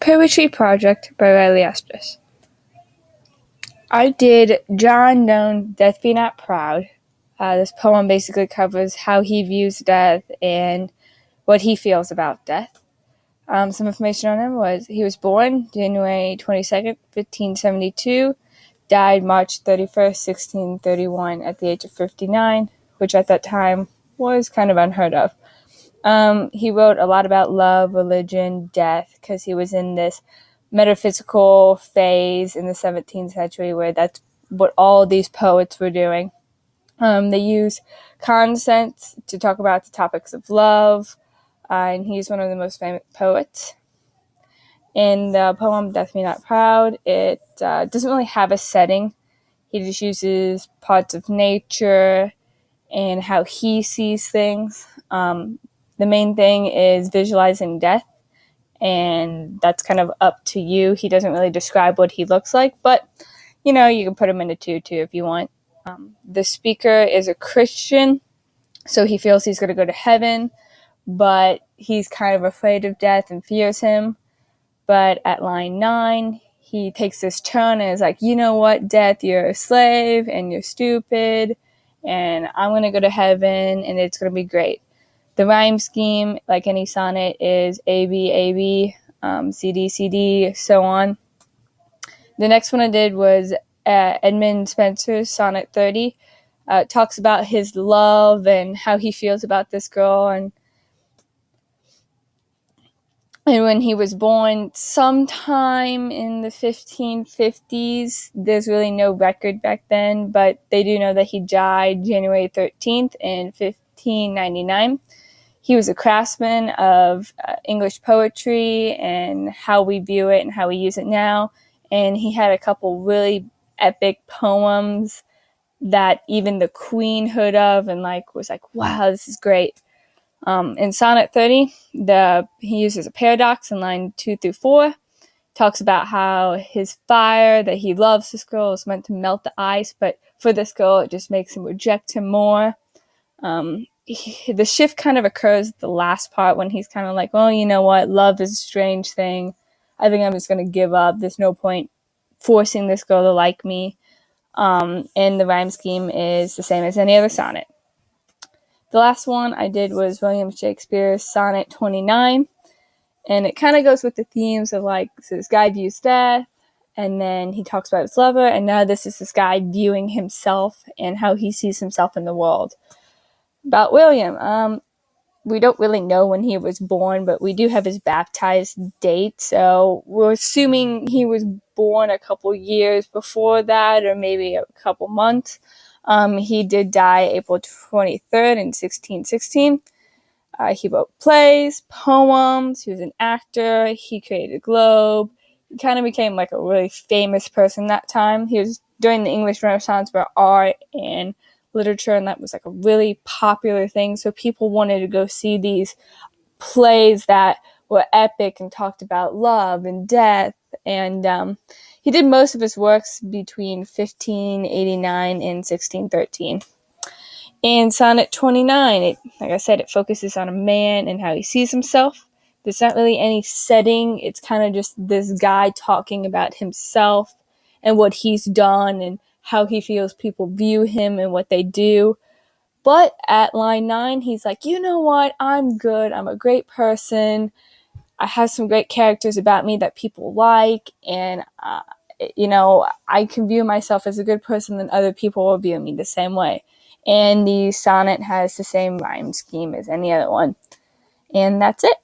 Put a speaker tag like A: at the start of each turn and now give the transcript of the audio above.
A: Poetry Project by Riley Estes. I did John Donne, Death Be Not Proud. This poem basically covers how he views death and what he feels about death. Some information on him was he was born January 22nd, 1572, died March 31st, 1631 at the age of 59, which at that time was kind of unheard of. He wrote a lot about love, religion, death, because he was in this metaphysical phase in the 17th century where that's what all these poets were doing. They use concepts to talk about the topics of love, and he's one of the most famous poets. In the poem Death Be Not Proud, it doesn't really have a setting. He just uses parts of nature and how he sees things. The main thing is visualizing death, and that's kind of up to you. He doesn't really describe what he looks like, but, you can put him in a tutu if you want. The speaker is a Christian, so he feels he's going to go to heaven, but he's kind of afraid of death and fears him. But at line 9, he takes this turn and is like, you know what, death, you're a slave and you're stupid, and I'm going to go to heaven and it's going to be great. The rhyme scheme, like any sonnet, is A, B, A, B, C, D, C, D, so on. The next one I did was Edmund Spenser's Sonnet 30. It talks about his love and how he feels about this girl, and when he was born sometime in the 1550s. There's really no record back then, but they do know that he died January 13th in 1599. He was a craftsman of English poetry and how we view it and how we use it now. And he had a couple really epic poems that even the queen heard of and was like, wow, this is great. In Sonnet 30, he uses a paradox in line 2 through 4. Talks about how his fire, that he loves this girl, is meant to melt the ice, but for this girl, it just makes him reject him more. The shift kind of occurs at the last part when he's kind of like, oh, you know what, love is a strange thing. I think I'm just going to give up. There's no point forcing this girl to like me. And the rhyme scheme is the same as any other sonnet. The last one I did was William Shakespeare's Sonnet 29, and it kind of goes with the themes of so this guy views death, and then he talks about his lover, and now this is this guy viewing himself and how he sees himself in the world. About William, we don't really know when he was born, but we do have his baptized date, so we're assuming he was born a couple years before that, or maybe a couple months. He did die April 23rd in 1616. He wrote plays, poems, he was an actor, he created a globe. He kind of became a really famous person that time. He was during the English Renaissance where art and literature, and that was a really popular thing, so people wanted to go see these plays that were epic and talked about love and death, and he did most of his works between 1589 and 1613. In Sonnet 29, like I said, it focuses on a man and how he sees himself. There's not really any setting. It's kind of just this guy talking about himself and what he's done and how he feels people view him and what they do. But at line 9, he's like, you know what? I'm good. I'm a great person. I have some great characters about me that people like, and I can view myself as a good person, and other people will view me the same way. And the sonnet has the same rhyme scheme as any other one. And that's it.